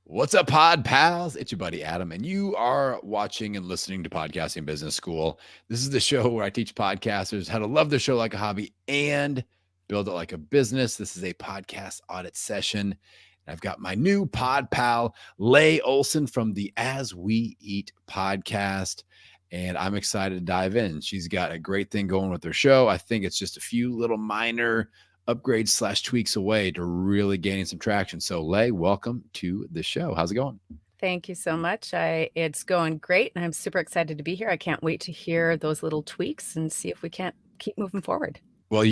What's up, pod pals? It's your buddy Adam, and you are watching and listening to Podcasting Business School. This is the show where I teach podcasters how to love their show like a hobby and build it like a business. This is a podcast audit session. I've got my new pod pal, Leigh Olson from the As We Eat podcast, and I'm excited to dive in. She's got a great thing going with her show. I think it's just a few little minor upgrades / tweaks away to really gaining some traction. So Leigh, welcome to the show. How's it going? Thank you so much. It's going great, and I'm super excited to be here. I can't wait to hear those little tweaks and see if we can't keep moving forward. Well,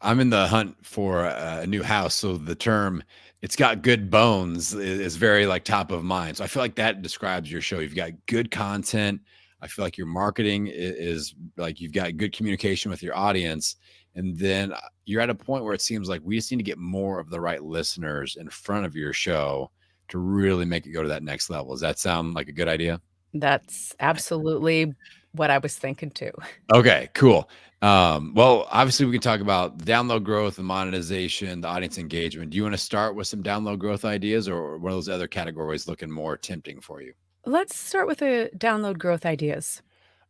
I'm in the hunt for a new house. So the term, it's got good bones is very like top of mind. So I feel like that describes your show. You've got good content. I feel like your marketing is like you've got good communication with your audience. And then you're at a point where it seems like we just need to get more of the right listeners in front of your show to really make it go to that next level. Does that sound like a good idea? That's absolutely what I was thinking too. Okay, cool. Well, obviously we can talk about download growth and monetization, the audience engagement. Do you want to start with some download growth ideas, or one of those other categories looking more tempting for you? Let's start with the download growth ideas.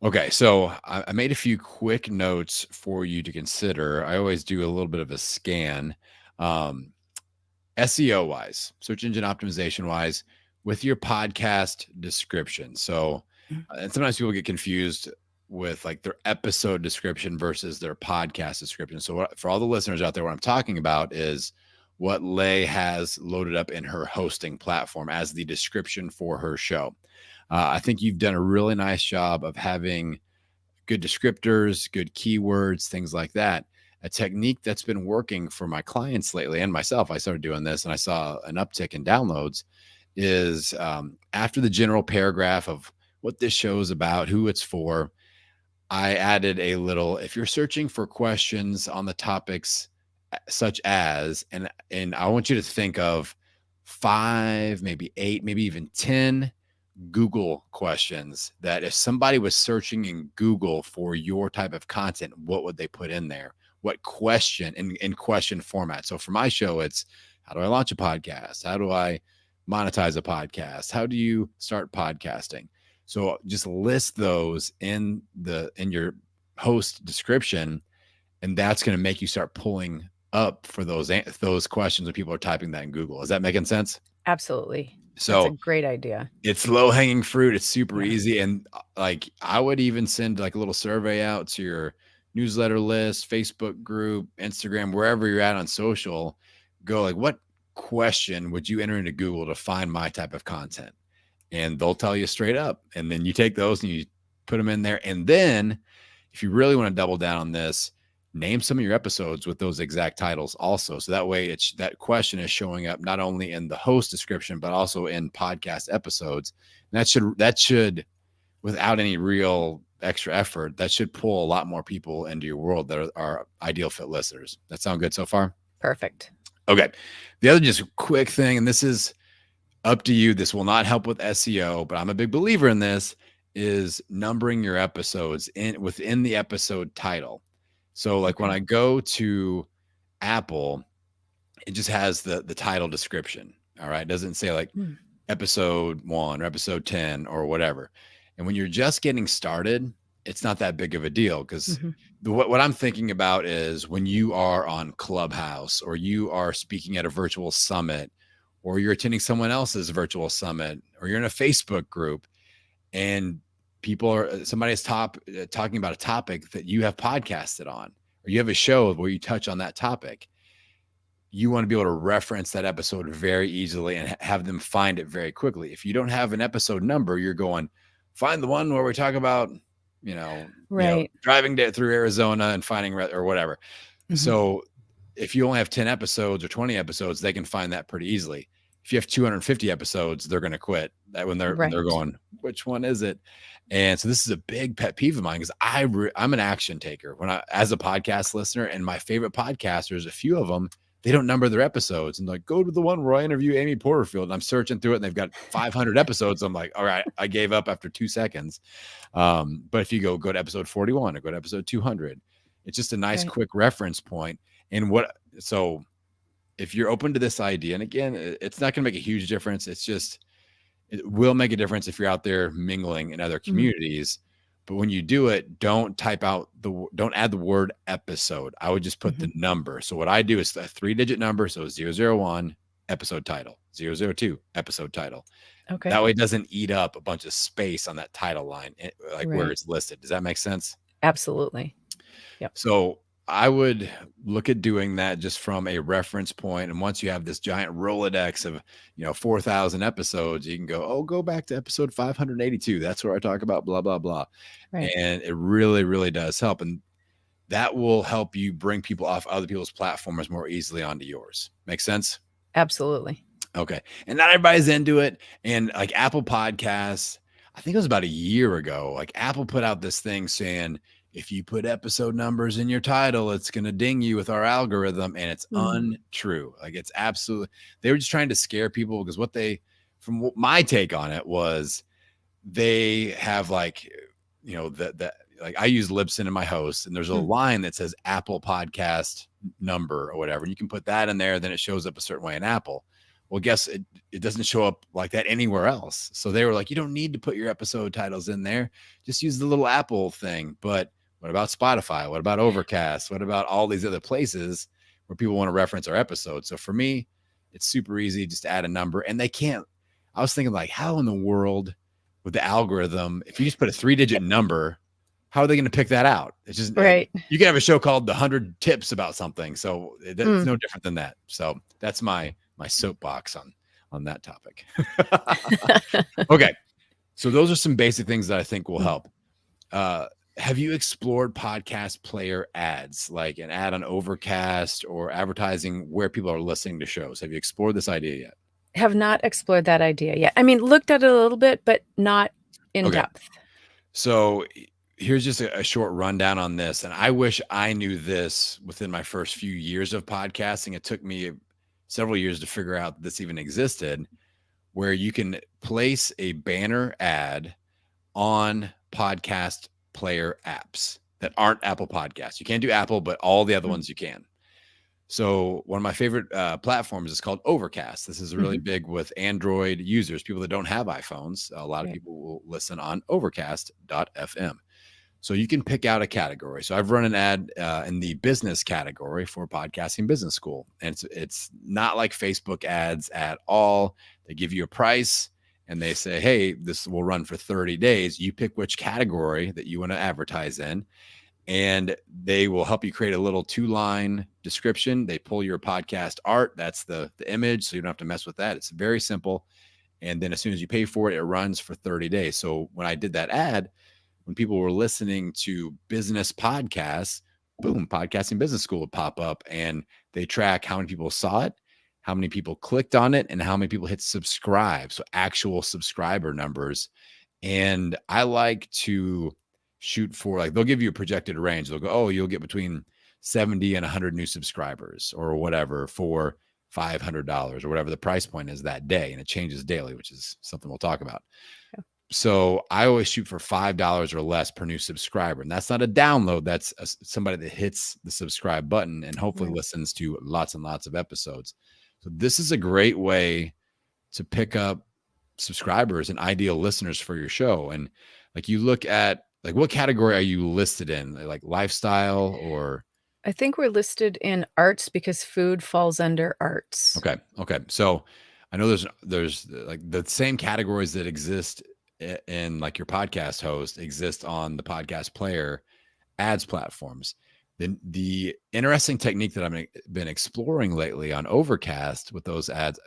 Okay, so I made a few quick notes for you to consider. I always do a little bit of a scan. SEO wise, search engine optimization wise, with your podcast description. So, and sometimes people get confused with like their episode description versus their podcast description. So, for all the listeners out there, what I'm talking about is what Leigh has loaded up in her hosting platform as the description for her show. I think you've done a really nice job of having good descriptors, good keywords, things like that. A technique that's been working for my clients lately and myself, I started doing this and I saw an uptick in downloads, is after the general paragraph of what this show is about, who it's for, I added a little, if you're searching for questions on the topics such as, and I want you to think of 5, maybe 8, maybe even 10 Google questions that if somebody was searching in Google for your type of content, what would they put in there? What question in question format? So for my show, it's how do I launch a podcast? How do I monetize a podcast? How do you start podcasting? So just list those in your host description, and that's going to make you start pulling up for those questions when people are typing that in Google. Is that making sense? Absolutely. So that's a great idea. It's low hanging fruit. It's super easy. And like, I would even send like a little survey out to your newsletter list, Facebook group, Instagram, wherever you're at on social. Go like, what question would you enter into Google to find my type of content? And they'll tell you straight up. And then you take those and you put them in there. And then if you really want to double down on this, name some of your episodes with those exact titles also. So that way that question is showing up not only in the host description, but also in podcast episodes. And that should, without any real extra effort, that should pull a lot more people into your world that are ideal fit listeners. That sound good so far? Perfect. Okay. The other just quick thing, and this is up to you. This will not help with SEO, but I'm a big believer in this, is numbering your episodes within the episode title. So like when I go to Apple, it just has the title description. All right. It doesn't say like episode 1 or episode 10 or whatever. And when you're just getting started, it's not that big of a deal because what I'm thinking about is when you are on Clubhouse or you are speaking at a virtual summit or you're attending someone else's virtual summit or you're in a Facebook group and somebody is talking about a topic that you have podcasted on, or you have a show where you touch on that topic. You want to be able to reference that episode very easily and have them find it very quickly. If you don't have an episode number, you're going, find the one where we talk about, driving through Arizona and finding or whatever. So if you only have 10 episodes or 20 episodes, they can find that pretty easily. If you have 250 episodes, they're going to quit that when they're going, which one is it? And so this is a big pet peeve of mine because I'm an action taker as a podcast listener, and my favorite podcasters, a few of them, they don't number their episodes and like, go to the one where I interview Amy Porterfield, and I'm searching through it and they've got 500 episodes. I'm like, all right, I gave up after 2 seconds. But if you go to episode 41 or go to episode 200, it's just a nice quick reference point. And so if you're open to this idea, and again, it's not going to make a huge difference. It will make a difference if you're out there mingling in other communities. But when you do it, don't don't add the word episode. I would just put the number. So what I do is a 3-digit number. So 001 episode title, 002 episode title. Okay. That way it doesn't eat up a bunch of space on that title line, like where Right. it's listed. Does that make sense? Absolutely. Yep. So I would look at doing that just from a reference point. And once you have this giant Rolodex of, 4,000 episodes, you can go back to episode 582. That's where I talk about blah, blah, blah. Right. And it really, really does help. And that will help you bring people off other people's platforms more easily onto yours. Make sense? Absolutely. Okay. And not everybody's into it. And like Apple Podcasts, I think it was about a year ago, like Apple put out this thing saying, if you put episode numbers in your title, it's going to ding you with our algorithm. And it's untrue. Like it's absolutely, they were just trying to scare people because from my take on it was they have like, like I use Libsyn in my host and there's a line that says Apple Podcast number or whatever. And you can put that in there. Then it shows up a certain way in Apple. Well, guess it doesn't show up like that anywhere else. So they were like, you don't need to put your episode titles in there. Just use the little Apple thing. But what about Spotify? What about Overcast? What about all these other places where people want to reference our episodes? So for me, it's super easy just to add a number. And they can't. I was thinking like, how in the world with the algorithm, if you just put a 3-digit number, how are they going to pick that out? It's just right. You can have a show called The 100 Tips about something. So it's no different than that. So that's my soapbox on that topic. Okay. So those are some basic things that I think will help. Have you explored podcast player ads, like an ad on Overcast or advertising where people are listening to shows? Have you explored this idea yet? Have not explored that idea yet. I mean, looked at it a little bit, but not in depth. So here's just a short rundown on this. And I wish I knew this within my first few years of podcasting. It took me several years to figure out this even existed, where you can place a banner ad on podcast player apps that aren't Apple Podcasts. You can't do Apple, but all the other ones you can. So one of my favorite platforms is called Overcast. This is really big with Android users, people that don't have iPhones. A lot of people will listen on overcast.fm. So you can pick out a category. So I've run an ad in the business category for Podcasting Business School. And it's not like Facebook ads at all. They give you a price and they say, hey, this will run for 30 days. You pick which category that you want to advertise in. And they will help you create a little 2-line description. They pull your podcast art. That's the image. So you don't have to mess with that. It's very simple. And then as soon as you pay for it, it runs for 30 days. So when I did that ad, when people were listening to business podcasts, boom, Podcasting Business School would pop up and they track how many people saw it, how many people clicked on it, and how many people hit subscribe. So actual subscriber numbers. And I like to shoot for, like, they'll give you a projected range. They'll go, oh, you'll get between 70 and 100 new subscribers or whatever for $500 or whatever the price point is that day. And it changes daily, which is something we'll talk about. Yeah. So I always shoot for $5 or less per new subscriber. And that's not a download. That's somebody that hits the subscribe button and hopefully listens to lots and lots of episodes. So this is a great way to pick up subscribers and ideal listeners for your show. And like, you look at, like, what category are you listed in? Like lifestyle or? I think we're listed in arts because food falls under arts. Okay. So I know there's like the same categories that exist in like your podcast host exist on the podcast player ads platforms. Then the interesting technique that I've been exploring lately on Overcast with those ads,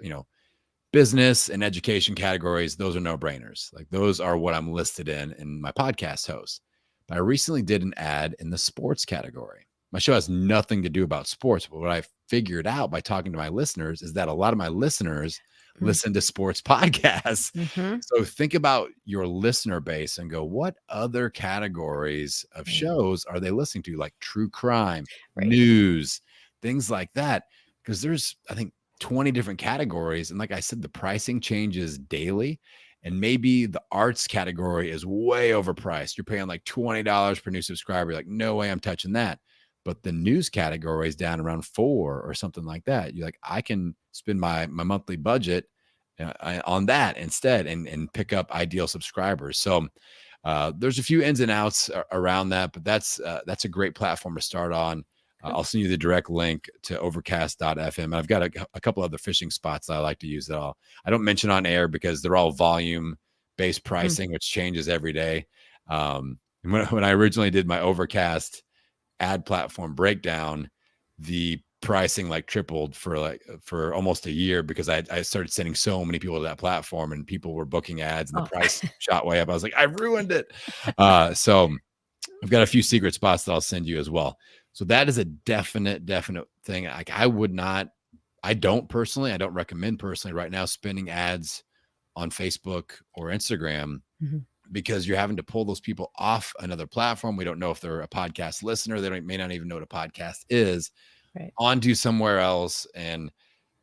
business and education categories, those are no-brainers. Like, those are what I'm listed in my podcast host. But I recently did an ad in the sports category. My show has nothing to do about sports, but what I figured out by talking to my listeners is that a lot of my listeners listen to sports podcasts. So think about your listener base and go, what other categories of shows are they listening to? Like true crime, news, things like that. Because there's, I think, 20 different categories. And like I said, the pricing changes daily. And maybe the arts category is way overpriced. You're paying like $20 per new subscriber. You're like, no way I'm touching that. but the news category is down around 4 or something like that. You're like, I can spend my monthly budget on that instead and pick up ideal subscribers. So there's a few ins and outs around that, but that's a great platform to start on. I'll send you the direct link to overcast.fm. I've got a couple other fishing spots that I like to use that I don't mention on air because they're all volume based pricing, which changes every day. When I originally did my Overcast ad platform breakdown, the pricing like tripled for almost a year because I started sending so many people to that platform and people were booking ads and the price shot way up. I was like, I ruined it. So I've got a few secret spots that I'll send you as well. So that is a definite thing. Like I don't recommend personally right now spending ads on Facebook or Instagram because you're having to pull those people off another platform. We don't know if they're a podcast listener. They may not even know what a podcast is. Right. Onto somewhere else. And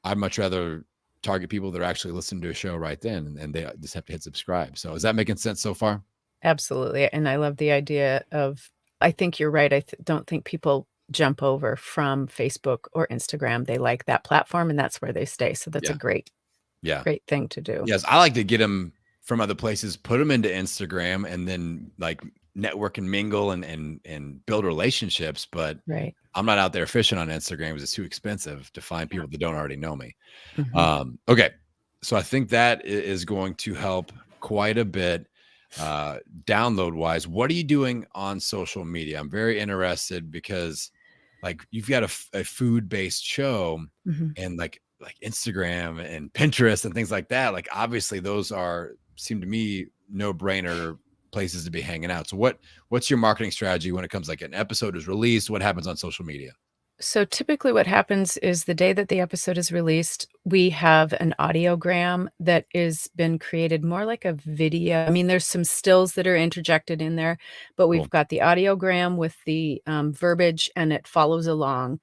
I'd much rather target people that are actually listening to a show right then and they just have to hit subscribe. So is that making sense so far? Absolutely. And I love the idea of, I think you're right. I don't think people jump over from Facebook or Instagram. They like that platform and that's where they stay. So that's a great thing to do. Yes. I like to get them from other places, put them into Instagram and then like network and mingle and build relationships. But I'm not out there fishing on Instagram because it's too expensive to find people that don't already know me. Okay. So I think that is going to help quite a bit. Download wise, what are you doing on social media? I'm very interested because like you've got a food based show and like Instagram and Pinterest and things like that. Like obviously those seem to me no brainer places to be hanging out. So what's your marketing strategy when it comes like an episode is released? What happens on social media? So typically what happens is the day that the episode is released, we have an audiogram that is been created more like a video. I mean, there's some stills that are interjected in there, but we've got the audiogram with the verbiage and it follows along.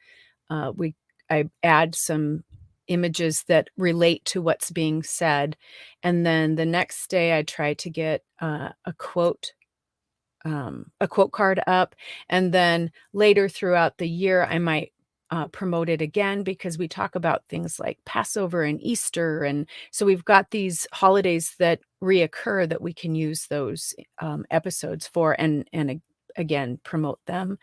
I add some images that relate to what's being said. And then the next day I try to get a quote card up. And then later throughout the year, I might promote it again because we talk about things like Passover and Easter. And so we've got these holidays that reoccur that we can use those episodes for and again, promote them.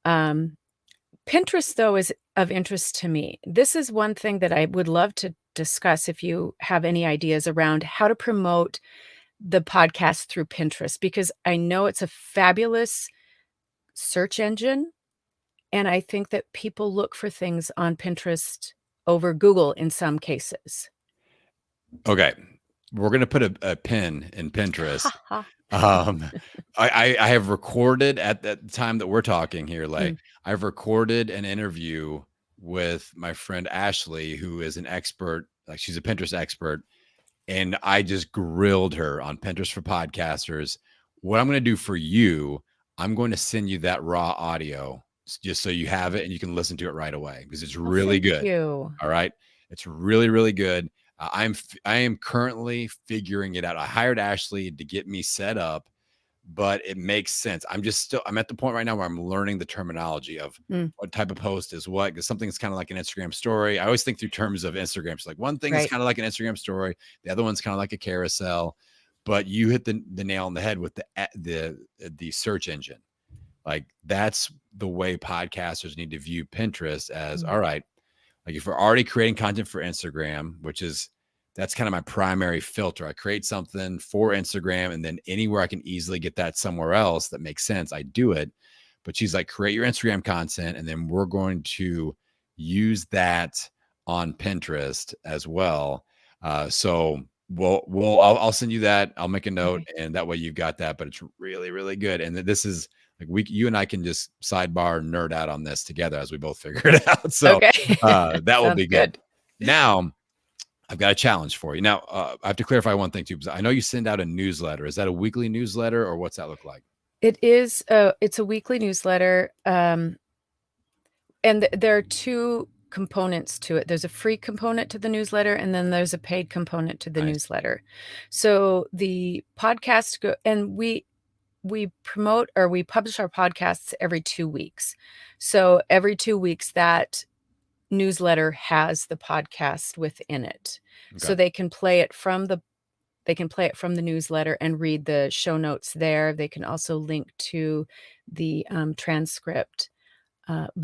Pinterest, though, is of interest to me. This is one thing that I would love to discuss if you have any ideas around how to promote the podcast through Pinterest, because I know it's a fabulous search engine. And I think that people look for things on Pinterest over Google in some cases. Okay. We're going to put a pin in Pinterest. I have recorded at the time that we're talking here, like I've recorded an interview with my friend Ashley, who is an expert, like she's a Pinterest expert. And I just grilled her on Pinterest for podcasters. What I'm going to do for you, I'm going to send you that raw audio just so you have it and you can listen to it right away because it's really good. Thank you. All right. It's really, really good. I am currently figuring it out. I hired Ashley to get me set up, but it makes sense. I'm at the point right now where I'm learning the terminology of what type of post is what, because something's kind of like an Instagram story. I always think through terms of Instagram. So like one thing is kind of like an Instagram story. The other one's kind of like a carousel, but you hit the nail on the head with the search engine. Like that's the way podcasters need to view Pinterest as, all right, like if we're already creating content for Instagram, that's kind of my primary filter. I create something for Instagram and then anywhere I can easily get that somewhere else that makes sense, I do it. But she's like, create your Instagram content and then we're going to use that on Pinterest as well. So I'll send you that. I'll make a note and that way you've got that, but it's really, really good. And this is like you and I can just sidebar nerd out on this together as we both figure it out. So that will be good. Now I've got a challenge for you. Now I have to clarify one thing too, because I know you send out a newsletter. Is that a weekly newsletter or what's that look like? It is. It's a weekly newsletter. And there are two components to it. There's a free component to the newsletter, and then there's a paid component to the newsletter. So the podcast, and we promote or we publish our podcasts every 2 weeks. So every 2 weeks, that newsletter has the podcast within it. So Okay. they can play it from the newsletter and read the show notes there. They can also link to the, transcript.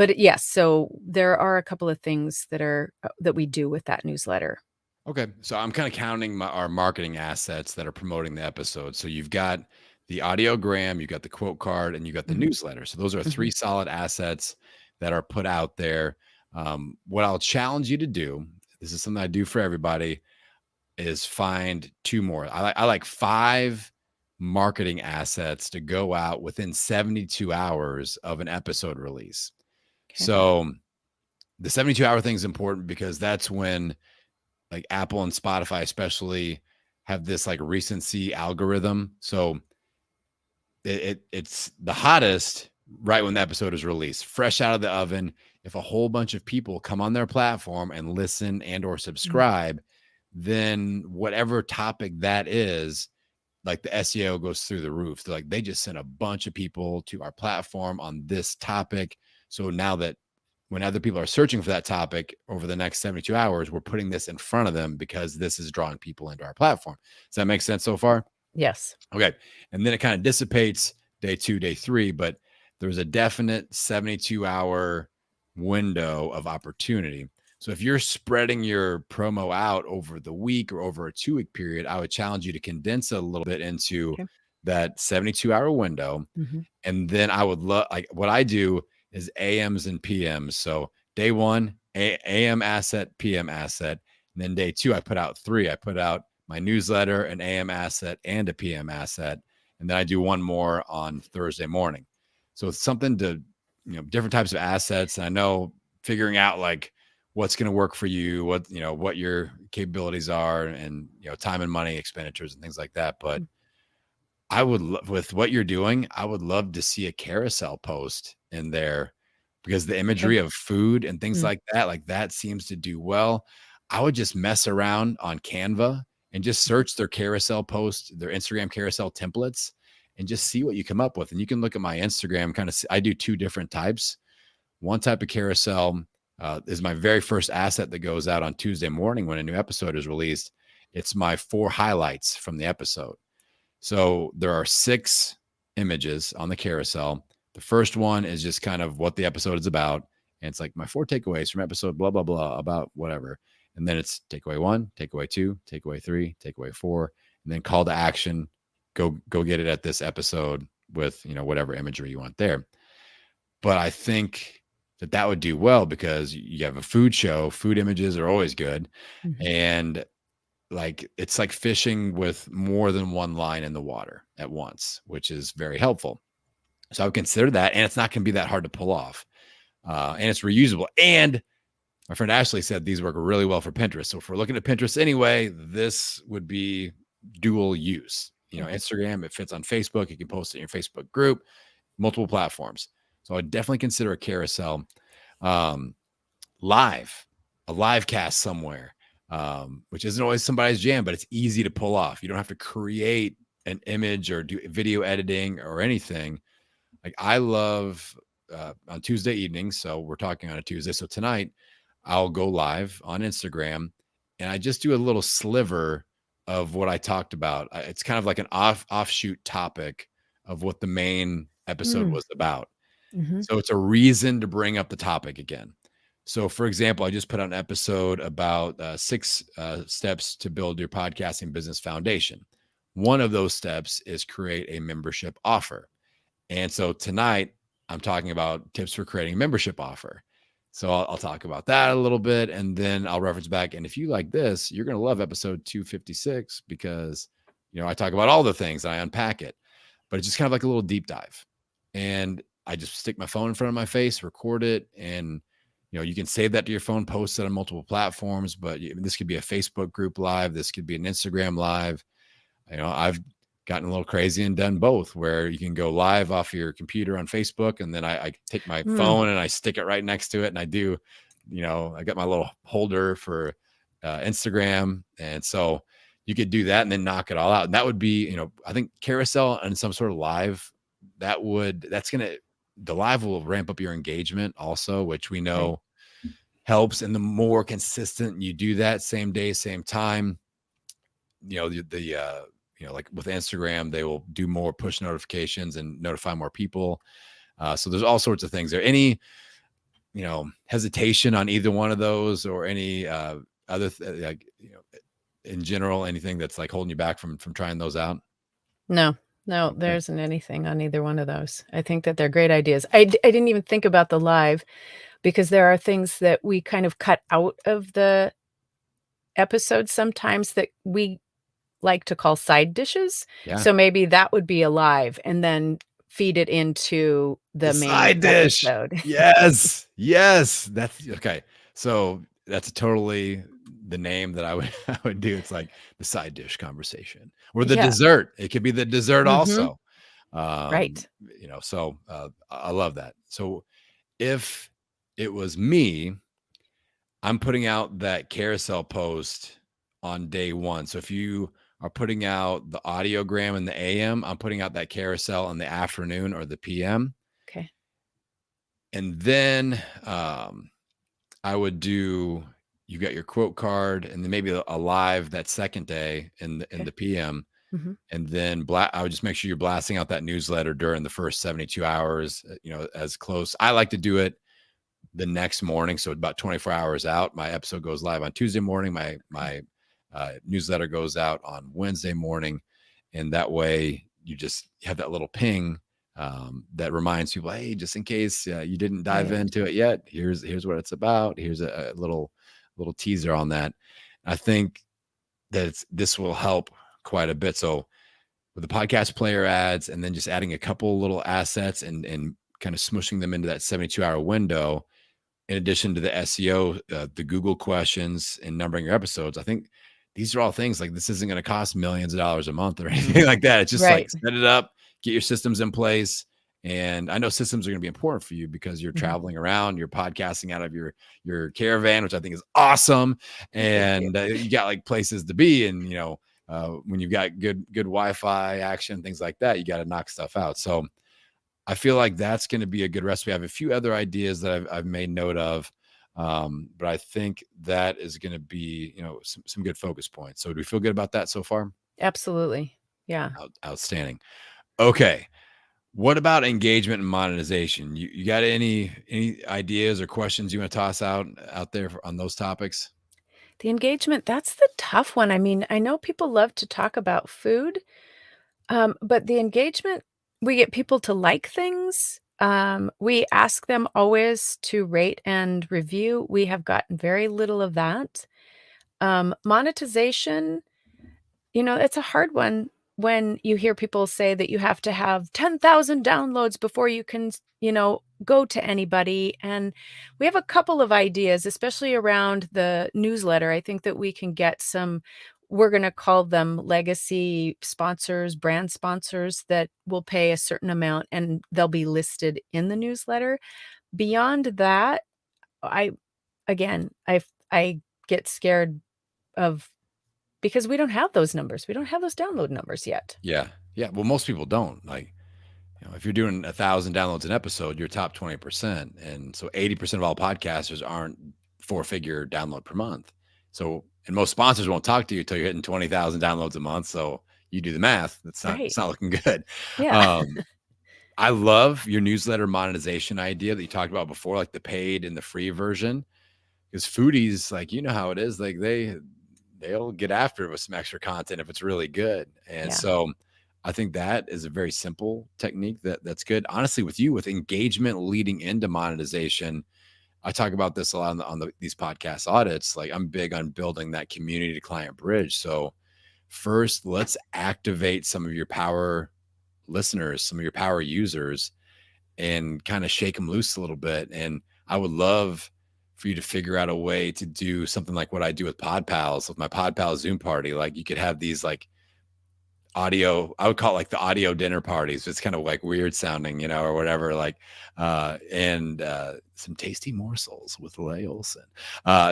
Yes, so there are a couple of things that we do with that newsletter. Okay. So I'm kind of counting our marketing assets that are promoting the episode. So you've got the audiogram, you've got the quote card, and you got the Mhm, newsletter. So those are three mhm, solid assets that are put out there. What I'll challenge you to do, this is something I do for everybody, is find two more. I like five marketing assets to go out within 72 hours of an episode release. 'kay. So the 72-hour thing is important because that's when like Apple and Spotify especially have this like recency algorithm. So it's the hottest right when the episode is released, fresh out of the oven. If a whole bunch of people come on their platform and listen and or Mm, subscribe, then whatever topic that is, like the SEO goes through the roof. They're like, they just sent a bunch of people to our platform on this topic. So now that when other people are searching for that topic over the next 72 hours, we're putting this in front of them because this is drawing people into our platform. Does that make sense so far? yes. Okay. And then it kind of dissipates day 2, day 3, but there's a definite 72-hour window of opportunity. So if you're spreading your promo out over the week or over a 2-week period, I would challenge you to condense it a little bit into Okay. that 72-hour window. Mhm. And then I would love, like, what I do is AMs and PMs. So day 1, AM asset, PM asset. And then day 2, I put out 3. I put out my newsletter, an AM asset, and a PM asset. And then I do one more on Thursday morning. So it's something to, different types of assets. And I know figuring out like what's going to work for you, what your capabilities are, and, time and money expenditures and things like that. But Mm, I would with what you're doing, I would love to see a carousel post in there because the okay. imagery of food and things Mm, like that seems to do well. I would just mess around on Canva and just mhm, search their carousel post, their Instagram carousel templates, and just see what you come up with. And you can look at my Instagram, kind of, I do 2 different types. One type of carousel is my very first asset that goes out on Tuesday morning when a new episode is released. It's my 4 highlights from the episode. So there are 6 images on the carousel. The first one is just kind of what the episode is about. And it's like my 4 takeaways from episode blah, blah, blah about whatever. And then it's takeaway 1, takeaway 2, takeaway 3, takeaway 4, and then call to action. Go get it at this episode with, whatever imagery you want there. But I think that would do well because you have a food show. Food images are always good. mhm. And like it's like fishing with more than one line in the water at once, which is very helpful. So I would consider that, and it's not going to be that hard to pull off, and it's reusable. And my friend Ashley said these work really well for Pinterest. So if we're looking at Pinterest anyway, this would be dual use. Okay. Instagram, it fits on Facebook. You can post it in your Facebook group, multiple platforms. So I would definitely consider a carousel. Um, live, a live cast somewhere, which isn't always somebody's jam, but it's easy to pull off. You don't have to create an image or do video editing or anything. Like I love on Tuesday evenings. So we're talking on a Tuesday. So tonight I'll go live on Instagram and I just do a little sliver of what I talked about. It's kind of like an offshoot topic of what the main episode Mm, was about. mhm, So it's a reason to bring up the topic again. So, for example, I just put out an episode about 6 steps to build your podcasting business foundation. One of those steps is create a membership offer. And so tonight, I'm talking about tips for creating a membership offer. So I'll talk about that a little bit, and then I'll reference back. And if you like this, you're going to love episode 256 because I talk about all the things and I unpack it. But it's just kind of like a little deep dive. And I just stick my phone in front of my face, record it, and you can save that to your phone, post it on multiple platforms. But this could be a Facebook group live, this could be an Instagram live. I've gotten a little crazy and done both, where you can go live off your computer on Facebook, and then I take my mm, phone and I stick it right next to it, and I do, I got my little holder for Instagram, and so you could do that and then knock it all out. And that would be, I think carousel and some sort of live the live will ramp up your engagement also, which we Okay. know helps. And the more consistent you do that, same day, same time, like with Instagram, they will do more push notifications and notify more people. So there's all sorts of things there. Any, hesitation on either one of those, or any in general, anything that's like holding you back from trying those out? No, no, there Okay. isn't anything on either one of those. I think that they're great ideas. I didn't even think about the live because there are things that we kind of cut out of the episodes sometimes that we like to call side dishes. Yeah. So maybe that would be a live and then feed it into The the main side dish. episode. Yes. Yes. That's okay. So that's totally the name that I would I would do. It's like the side dish conversation or the Yeah. dessert. It could be the dessert Mhm. also. Um, Right. I love that. So if it was me, I'm putting out that carousel post on day one. So if you are putting out the audiogram in the AM, I'm putting out that carousel in the afternoon or the PM. Okay. And then I would do, you got your quote card, and then maybe a live that second day in Okay. the PM. Mhm. And then I would just make sure you're blasting out that newsletter during the first 72 hours, as close. I like to do it the next morning. So about 24 hours out, my episode goes live on Tuesday morning. My newsletter goes out on Wednesday morning. And that way you just have that little ping that reminds people, hey, just in case you didn't dive Right. into it yet, here's what it's about. Here's a little teaser on that. I think that this will help quite a bit. So with the podcast player ads, and then just adding a couple little assets and kind of smushing them into that 72-hour window, in addition to the SEO, the Google questions, and numbering your episodes, I think these are all things like this isn't going to cost millions of dollars a month or anything like that. It's just like Right. set it up, get your systems in place. And I know systems are going to be important for you because you're Mhm. traveling around, you're podcasting out of your caravan, which I think is awesome. Thank you. And you got like places to be, and when you've got good Wi-Fi action, things like that, you got to knock stuff out. So I feel like that's going to be a good recipe. I have a few other ideas that I've made note of, but I think that is going to be, some good focus points. So do we feel good about that so far? Absolutely. Yeah. Outstanding. Okay. What about engagement and monetization? You got any ideas or questions you want to toss out there on those topics? The engagement, that's the tough one. I mean, I know people love to talk about food, but the engagement, we get people to like things. We ask them always to rate and review. We have gotten very little of that. Monetization, it's a hard one when you hear people say that you have to have 10,000 downloads before you can, go to anybody. And we have a couple of ideas, especially around the newsletter. I think that we can get some, we're going to call them legacy sponsors, brand sponsors that will pay a certain amount and they'll be listed in the newsletter. Beyond that, I, again, I get scared of because we don't have those numbers. We don't have those download numbers yet. Yeah. Yeah. Well, most people don't. Like, if you're doing 1,000 downloads an episode, you're top 20%. And so 80% of all podcasters aren't 4-figure download per month. So, and most sponsors won't talk to you until you're hitting 20,000 downloads a month. So you do the math. Right. It's not looking good. Yeah. Um, I love your newsletter monetization idea that you talked about before, like the paid and the free version. Because foodies, like, how it is, like they'll get after it with some extra content if it's really good. And Yeah. so I think that is a very simple technique that's good. Honestly, with engagement leading into monetization, I talk about this a lot these podcast audits. Like, I'm big on building that community to client bridge. So first, let's activate some of your power listeners, some of your power users, and kind of shake them loose a little bit. And I would love for you to figure out a way to do something like what I do with Pod Pals, with my Pod Pals Zoom party. Like, you could have these like I would call it like the audio dinner parties. It's kind of like weird sounding, or whatever, like, and some tasty morsels with Leigh Olson.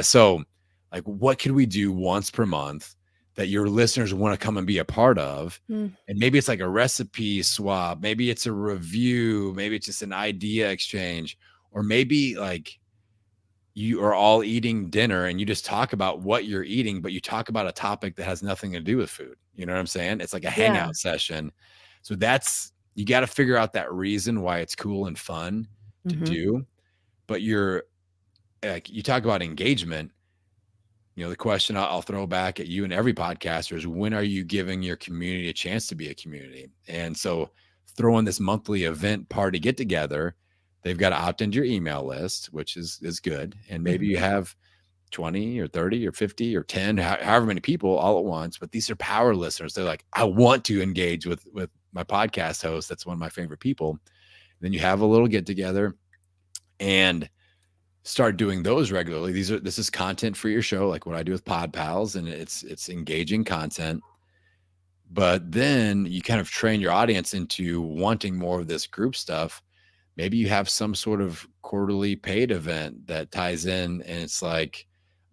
So like, what could we do once per month that your listeners want to come and be a part of. Mm. And maybe it's like a recipe swap, maybe it's a review, maybe it's just an idea exchange, or maybe like you are all eating dinner and you just talk about what you're eating, but you talk about a topic that has nothing to do with food. You know what I'm saying? It's like a Yeah. hangout session. So you got to figure out that reason why it's cool and fun to Mhm. do. But you talk about engagement. The question I'll throw back at you and every podcaster is, when are you giving your community a chance to be a community? And so throwing this monthly event party get together, they've got to opt into your email list, which is good. And maybe you have 20 or 30 or 50 or 10, however many people all at once, but these are power listeners. They're like, I want to engage with my podcast host. That's one of my favorite people. Then you have a little get together and start doing those regularly. This is content for your show, like what I do with Pod Pals, and it's engaging content. But then you kind of train your audience into wanting more of this group stuff. Maybe you have some sort of quarterly paid event that ties in, and it's like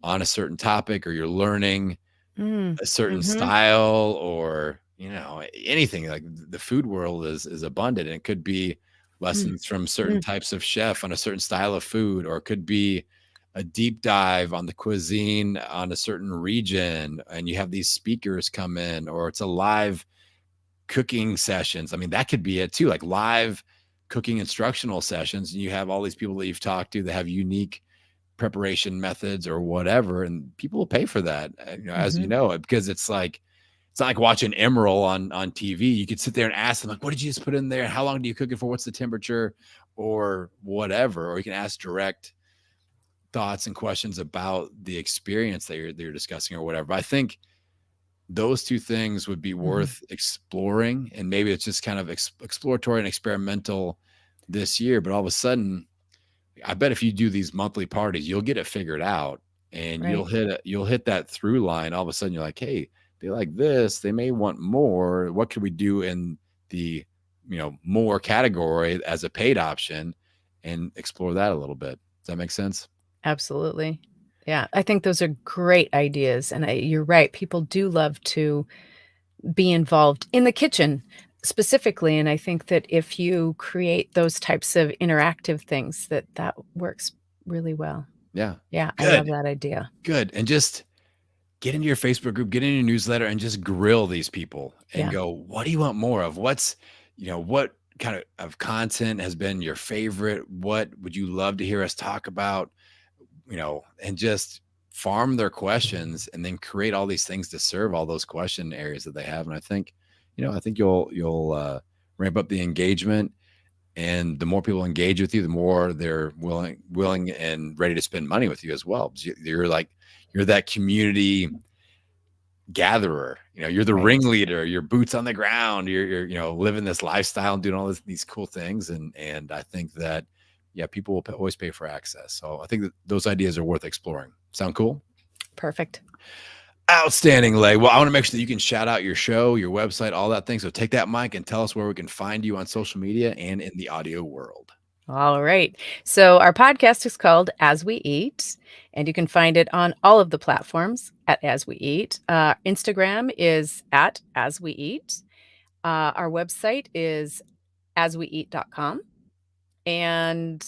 on a certain topic, or you're learning Mm. a certain Mhm. style, or anything. Like the food world is abundant, and it could be Mm. lessons from certain Mm. types of chef on a certain style of food, or it could be a deep dive on the cuisine on a certain region, and you have these speakers come in, or it's a live cooking sessions. I mean, that could be it too, like live cooking instructional sessions, and you have all these people that you've talked to that have unique preparation methods or whatever, and people will pay for that, as Mhm. because it's not like watching Emerald on TV. You could sit there and ask them, like, what did you just put in there? How long do you cook it for? What's the temperature, or whatever? Or you can ask direct thoughts and questions about the experience that you're discussing or whatever. But I think those two things would be Mhm. worth exploring, and maybe it's just kind of exploratory and experimental this year. But all of a sudden, I bet if you do these monthly parties, you'll get it figured out, and Right. you'll hit that through line. All of a sudden you're like, hey, they like this, they may want more. What could we do in the, more category as a paid option, and explore that a little bit? Does that make sense? Absolutely. Yeah, I think those are great ideas, and you're right, people do love to be involved in the kitchen specifically, and I think that if you create those types of interactive things, that works really well. Yeah. Yeah, I love Good. that idea. Good. And just get into your Facebook group, get in your newsletter, and just grill these people and Yeah. go, what do you want more of? What kind of content has been your favorite? What would you love to hear us talk about? And just farm their questions, and then create all these things to serve all those question areas that they have. And I think you'll ramp up the engagement, and the more people engage with you, the more they're willing and ready to spend money with you as well. You're that community gatherer. You're the Right. ringleader. You're boots on the ground. You're living this lifestyle and doing all these cool things. And I think that, yeah, people will always pay for access. So I think that those ideas are worth exploring. Sound cool? Perfect. Outstanding, Lay. Well, I want to make sure that you can shout out your show, your website, all that thing. So take that mic and tell us where we can find you on social media and in the audio world. All right. So our podcast is called As We Eat, and you can find it on all of the platforms at As We Eat. Instagram is at As We Eat. Our website is asweeat.com. And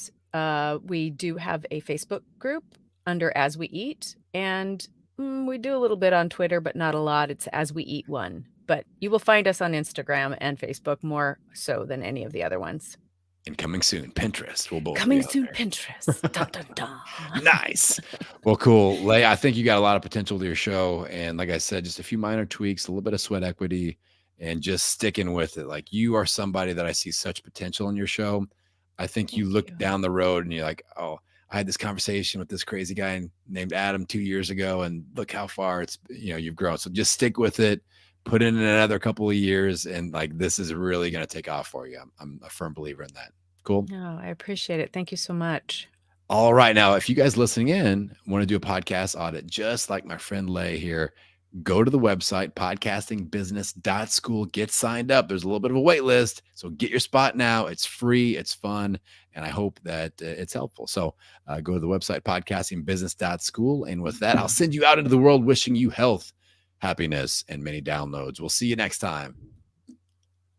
we do have a Facebook group under As We Eat. And we do a little bit on Twitter, but not a lot. It's As We Eat One. But you will find us on Instagram and Facebook more so than any of the other ones. And coming soon, Pinterest. We'll both Coming be on soon, there. Pinterest. Dun, dun, dun. Nice. Well, cool. Lay, I think you got a lot of potential to your show. And like I said, just a few minor tweaks, a little bit of sweat equity, and just sticking with it. Like, you are somebody that I see such potential in your show. I think you Thank look you. down the road and you're like, oh, I had this conversation with this crazy guy named Adam 2 years ago, and look how far you've grown. So just stick with it, put in another couple of years, and like, this is really going to take off for you. I'm a firm believer in that. Cool. Oh, I appreciate it. Thank you so much. All right. Now, if you guys listening in want to do a podcast audit, just like my friend Lay here, go to the website, podcastingbusiness.school, get signed up. There's a little bit of a wait list. So get your spot now. It's free. It's fun. And I hope that it's helpful. So go to the website, podcastingbusiness.school. And with that, I'll send you out into the world wishing you health, happiness, and many downloads. We'll see you next time.